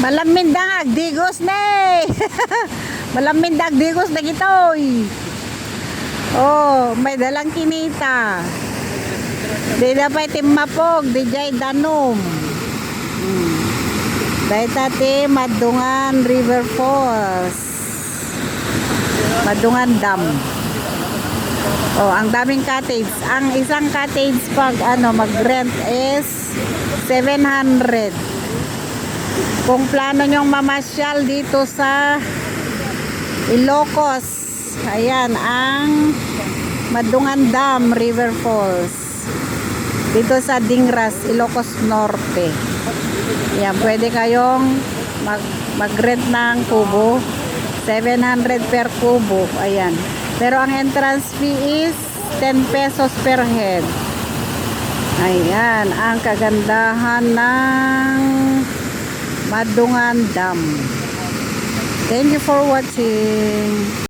Malamindag digos ne. Malamindag digos na gitoy. Oh, may dalang kinita. Di dapat timapog, di jay danom. Dahil tati Madungan River Falls. Madungan Dam. Oh, ang daming cottage. Ang isang cottage pag mag-rent is 700. Kung plano nyong mamasyal dito sa Ilocos, ayan ang Madungan Dam River Falls. Dito sa Dingras, Ilocos Norte. Ayan, pwede kayong mag-rent ng kubo. 700 per kubo. Ayan. Pero ang entrance fee is 10 pesos per head. Ayan, ang kagandahan ng Madungan Dam. Thank you for watching.